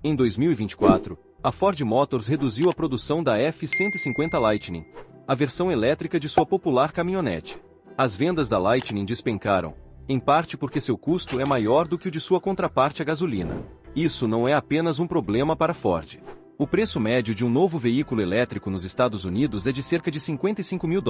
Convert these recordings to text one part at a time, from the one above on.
Em 2024, a Ford Motors reduziu a produção da F-150 Lightning, a versão elétrica de sua popular caminhonete. As vendas da Lightning despencaram, em parte porque seu custo é maior do que o de sua contraparte a gasolina. Isso não é apenas um problema para a Ford. O preço médio de um novo veículo elétrico nos Estados Unidos é de cerca de $55 mil,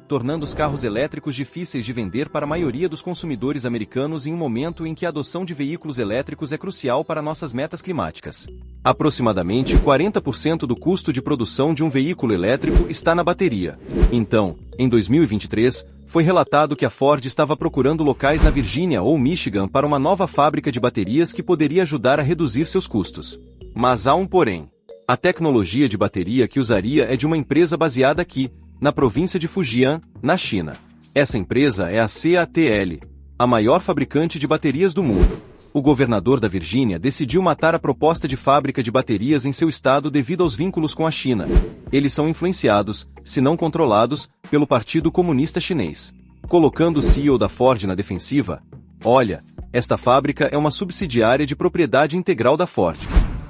tornando os carros elétricos difíceis de vender para a maioria dos consumidores americanos em um momento em que a adoção de veículos elétricos é crucial para nossas metas climáticas. Aproximadamente 40% do custo de produção de um veículo elétrico está na bateria. Então, em 2023, foi relatado que a Ford estava procurando locais na Virgínia ou Michigan para uma nova fábrica de baterias que poderia ajudar a reduzir seus custos. Mas há um porém. A tecnologia de bateria que usaria é de uma empresa baseada aqui, na província de Fujian, na China. Essa empresa é a CATL, a maior fabricante de baterias do mundo. O governador da Virgínia decidiu matar a proposta de fábrica de baterias em seu estado devido aos vínculos com a China. Eles são influenciados, se não controlados, pelo Partido Comunista Chinês. Colocando o CEO da Ford na defensiva, olha, esta fábrica é uma subsidiária de propriedade integral da Ford.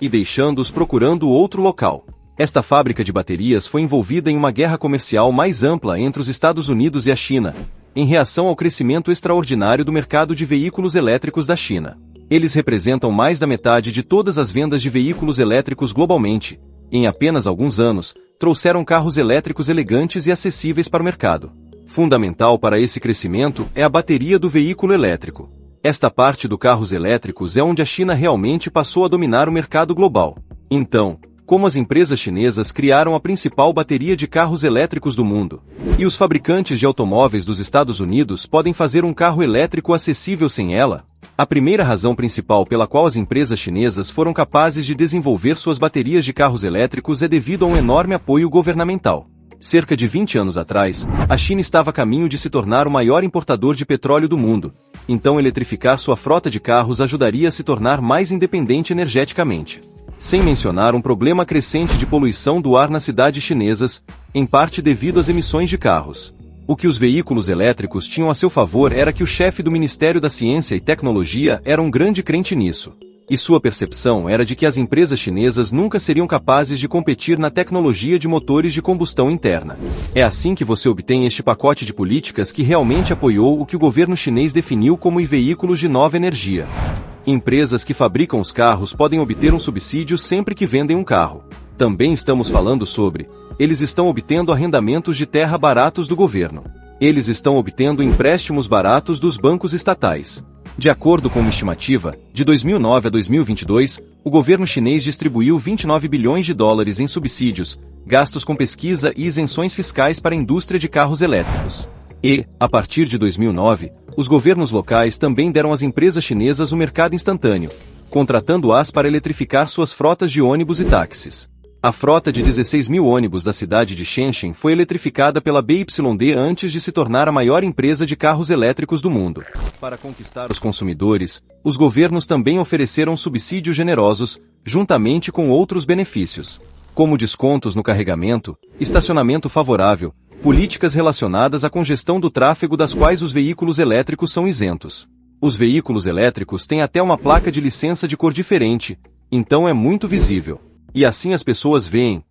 E deixando-os procurando outro local. Esta fábrica de baterias foi envolvida em uma guerra comercial mais ampla entre os Estados Unidos e a China, em reação ao crescimento extraordinário do mercado de veículos elétricos da China. Eles representam mais da metade de todas as vendas de veículos elétricos globalmente. Em apenas alguns anos, trouxeram carros elétricos elegantes e acessíveis para o mercado. Fundamental para esse crescimento é a bateria do veículo elétrico. Esta parte do carros elétricos é onde a China realmente passou a dominar o mercado global. Então, como as empresas chinesas criaram a principal bateria de carros elétricos do mundo, e os fabricantes de automóveis dos Estados Unidos podem fazer um carro elétrico acessível sem ela? A primeira razão principal pela qual as empresas chinesas foram capazes de desenvolver suas baterias de carros elétricos é devido a um enorme apoio governamental. Cerca de 20 anos atrás, a China estava a caminho de se tornar o maior importador de petróleo do mundo, então eletrificar sua frota de carros ajudaria a se tornar mais independente energeticamente. Sem mencionar um problema crescente de poluição do ar nas cidades chinesas, em parte devido às emissões de carros. O que os veículos elétricos tinham a seu favor era que o chefe do Ministério da Ciência e Tecnologia era um grande crente nisso. E sua percepção era de que as empresas chinesas nunca seriam capazes de competir na tecnologia de motores de combustão interna. É assim que você obtém este pacote de políticas que realmente apoiou o que o governo chinês definiu como veículos de nova energia. Empresas que fabricam os carros podem obter um subsídio sempre que vendem um carro. Também estamos falando sobre, eles estão obtendo arrendamentos de terra baratos do governo. Eles estão obtendo empréstimos baratos dos bancos estatais. De acordo com uma estimativa, de 2009 a 2022, o governo chinês distribuiu $29 bilhões em subsídios, gastos com pesquisa e isenções fiscais para a indústria de carros elétricos. E, a partir de 2009, os governos locais também deram às empresas chinesas o mercado instantâneo, contratando-as para eletrificar suas frotas de ônibus e táxis. A frota de 16 mil ônibus da cidade de Shenzhen foi eletrificada pela BYD antes de se tornar a maior empresa de carros elétricos do mundo. Para conquistar os consumidores, os governos também ofereceram subsídios generosos, juntamente com outros benefícios, como descontos no carregamento, estacionamento favorável, políticas relacionadas à congestão do tráfego das quais os veículos elétricos são isentos. Os veículos elétricos têm até uma placa de licença de cor diferente, então é muito visível. E assim as pessoas veem,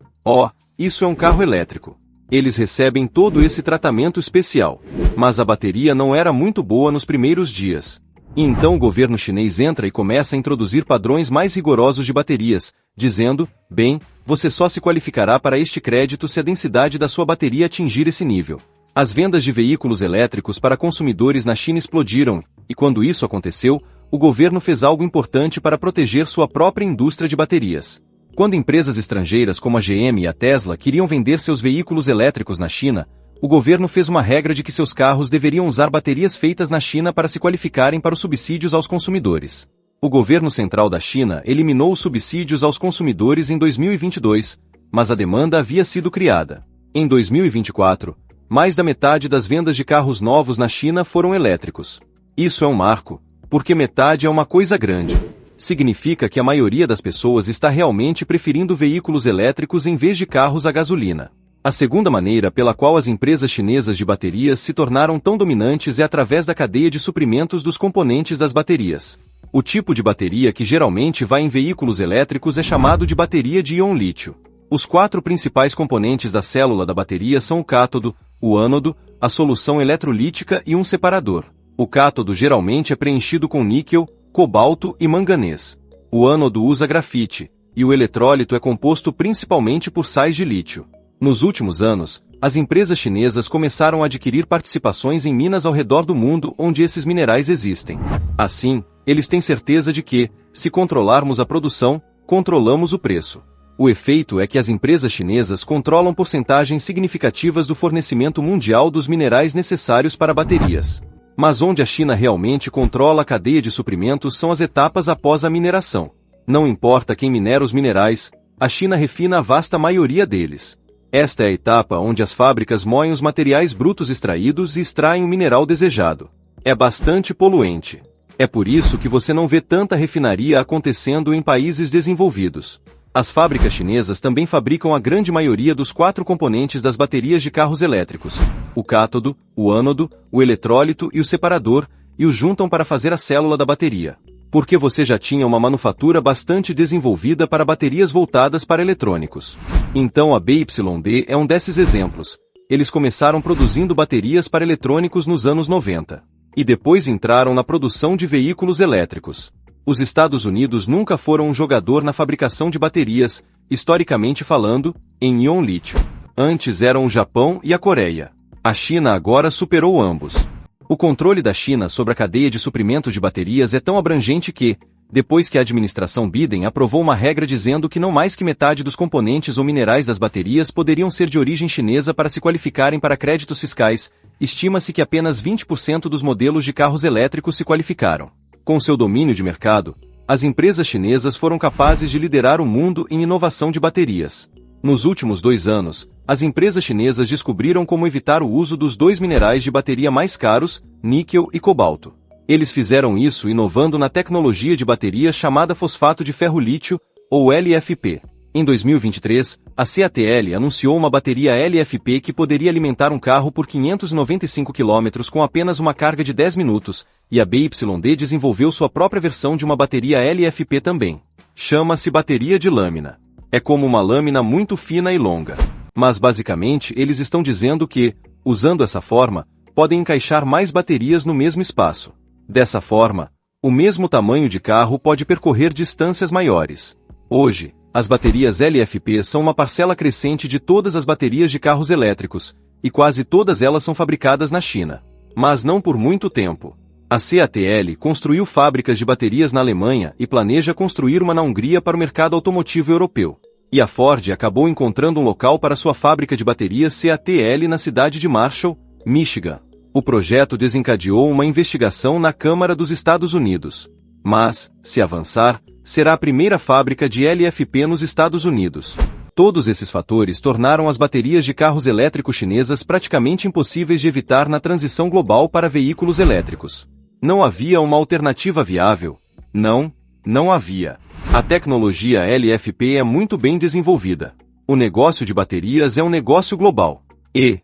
isso é um carro elétrico. Eles recebem todo esse tratamento especial. Mas a bateria não era muito boa nos primeiros dias. E então o governo chinês entra e começa a introduzir padrões mais rigorosos de baterias, dizendo, bem, você só se qualificará para este crédito se a densidade da sua bateria atingir esse nível. As vendas de veículos elétricos para consumidores na China explodiram, e quando isso aconteceu, o governo fez algo importante para proteger sua própria indústria de baterias. Quando empresas estrangeiras como a GM e a Tesla queriam vender seus veículos elétricos na China, o governo fez uma regra de que seus carros deveriam usar baterias feitas na China para se qualificarem para os subsídios aos consumidores. O governo central da China eliminou os subsídios aos consumidores em 2022, mas a demanda havia sido criada. Em 2024, mais da metade das vendas de carros novos na China foram elétricos. Isso é um marco, porque metade é uma coisa grande. Significa que a maioria das pessoas está realmente preferindo veículos elétricos em vez de carros a gasolina. A segunda maneira pela qual as empresas chinesas de baterias se tornaram tão dominantes é através da cadeia de suprimentos dos componentes das baterias. O tipo de bateria que geralmente vai em veículos elétricos é chamado de bateria de íon lítio. Os 4 principais componentes da célula da bateria são o cátodo, o ânodo, a solução eletrolítica e um separador. O cátodo geralmente é preenchido com níquel, cobalto e manganês. O ânodo usa grafite, e o eletrólito é composto principalmente por sais de lítio. Nos últimos anos, as empresas chinesas começaram a adquirir participações em minas ao redor do mundo onde esses minerais existem. Assim, eles têm certeza de que, se controlarmos a produção, controlamos o preço. O efeito é que as empresas chinesas controlam porcentagens significativas do fornecimento mundial dos minerais necessários para baterias. Mas onde a China realmente controla a cadeia de suprimentos são as etapas após a mineração. Não importa quem minera os minerais, a China refina a vasta maioria deles. Esta é a etapa onde as fábricas moem os materiais brutos extraídos e extraem o mineral desejado. É bastante poluente. É por isso que você não vê tanta refinaria acontecendo em países desenvolvidos. As fábricas chinesas também fabricam a grande maioria dos 4 componentes das baterias de carros elétricos: o cátodo, o ânodo, o eletrólito e o separador, e os juntam para fazer a célula da bateria. Porque você já tinha uma manufatura bastante desenvolvida para baterias voltadas para eletrônicos. Então a BYD é um desses exemplos. Eles começaram produzindo baterias para eletrônicos nos anos 90. E depois entraram na produção de veículos elétricos. Os Estados Unidos nunca foram um jogador na fabricação de baterias, historicamente falando, em íon lítio. Antes eram o Japão e a Coreia. A China agora superou ambos. O controle da China sobre a cadeia de suprimento de baterias é tão abrangente que, depois que a administração Biden aprovou uma regra dizendo que não mais que metade dos componentes ou minerais das baterias poderiam ser de origem chinesa para se qualificarem para créditos fiscais, estima-se que apenas 20% dos modelos de carros elétricos se qualificaram. Com seu domínio de mercado, as empresas chinesas foram capazes de liderar o mundo em inovação de baterias. Nos últimos 2 anos, as empresas chinesas descobriram como evitar o uso dos 2 minerais de bateria mais caros, níquel e cobalto. Eles fizeram isso inovando na tecnologia de bateria chamada fosfato de ferro-lítio, ou LFP. Em 2023, a CATL anunciou uma bateria LFP que poderia alimentar um carro por 595 km com apenas uma carga de 10 minutos, e a BYD desenvolveu sua própria versão de uma bateria LFP também. Chama-se bateria de lâmina. É como uma lâmina muito fina e longa. Mas basicamente eles estão dizendo que, usando essa forma, podem encaixar mais baterias no mesmo espaço. Dessa forma, o mesmo tamanho de carro pode percorrer distâncias maiores. Hoje, as baterias LFP são uma parcela crescente de todas as baterias de carros elétricos, e quase todas elas são fabricadas na China. Mas não por muito tempo. A CATL construiu fábricas de baterias na Alemanha e planeja construir uma na Hungria para o mercado automotivo europeu. E a Ford acabou encontrando um local para sua fábrica de baterias CATL na cidade de Marshall, Michigan. O projeto desencadeou uma investigação na Câmara dos Estados Unidos. Mas, se avançar, será a primeira fábrica de LFP nos Estados Unidos. Todos esses fatores tornaram as baterias de carros elétricos chinesas praticamente impossíveis de evitar na transição global para veículos elétricos. Não havia uma alternativa viável. Não havia. A tecnologia LFP é muito bem desenvolvida. O negócio de baterias é um negócio global. E,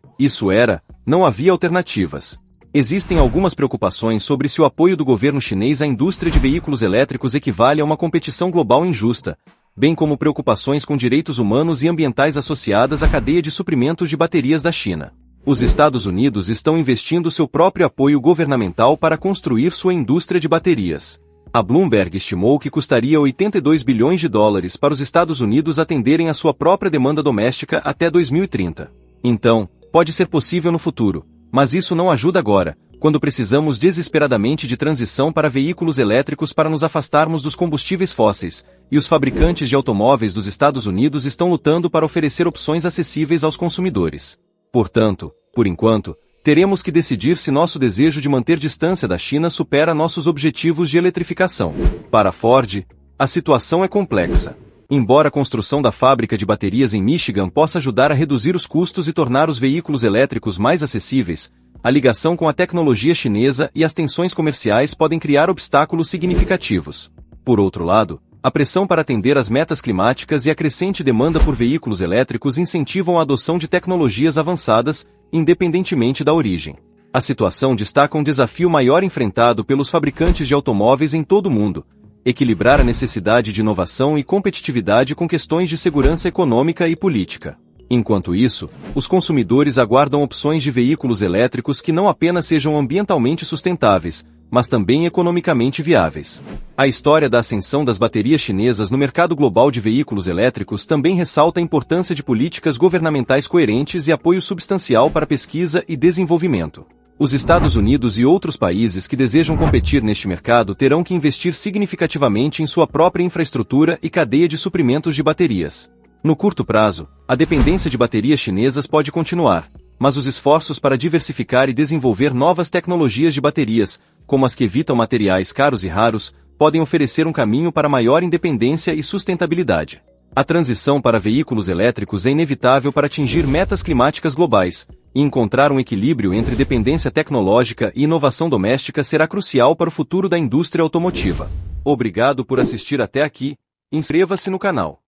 não havia alternativas. Existem algumas preocupações sobre se o apoio do governo chinês à indústria de veículos elétricos equivale a uma competição global injusta, bem como preocupações com direitos humanos e ambientais associadas à cadeia de suprimentos de baterias da China. Os Estados Unidos estão investindo seu próprio apoio governamental para construir sua indústria de baterias. A Bloomberg estimou que custaria 82 bilhões de dólares para os Estados Unidos atenderem a sua própria demanda doméstica até 2030. Então, pode ser possível no futuro, mas isso não ajuda agora, quando precisamos desesperadamente de transição para veículos elétricos para nos afastarmos dos combustíveis fósseis, e os fabricantes de automóveis dos Estados Unidos estão lutando para oferecer opções acessíveis aos consumidores. Portanto, por enquanto, teremos que decidir se nosso desejo de manter distância da China supera nossos objetivos de eletrificação. Para a Ford, a situação é complexa. Embora a construção da fábrica de baterias em Michigan possa ajudar a reduzir os custos e tornar os veículos elétricos mais acessíveis, a ligação com a tecnologia chinesa e as tensões comerciais podem criar obstáculos significativos. Por outro lado, a pressão para atender às metas climáticas e a crescente demanda por veículos elétricos incentivam a adoção de tecnologias avançadas, independentemente da origem. A situação destaca um desafio maior enfrentado pelos fabricantes de automóveis em todo o mundo: equilibrar a necessidade de inovação e competitividade com questões de segurança econômica e política. Enquanto isso, os consumidores aguardam opções de veículos elétricos que não apenas sejam ambientalmente sustentáveis, mas também economicamente viáveis. A história da ascensão das baterias chinesas no mercado global de veículos elétricos também ressalta a importância de políticas governamentais coerentes e apoio substancial para pesquisa e desenvolvimento. Os Estados Unidos e outros países que desejam competir neste mercado terão que investir significativamente em sua própria infraestrutura e cadeia de suprimentos de baterias. No curto prazo, a dependência de baterias chinesas pode continuar, mas os esforços para diversificar e desenvolver novas tecnologias de baterias, como as que evitam materiais caros e raros, podem oferecer um caminho para maior independência e sustentabilidade. A transição para veículos elétricos é inevitável para atingir metas climáticas globais, e encontrar um equilíbrio entre dependência tecnológica e inovação doméstica será crucial para o futuro da indústria automotiva. Obrigado por assistir até aqui. Inscreva-se no canal.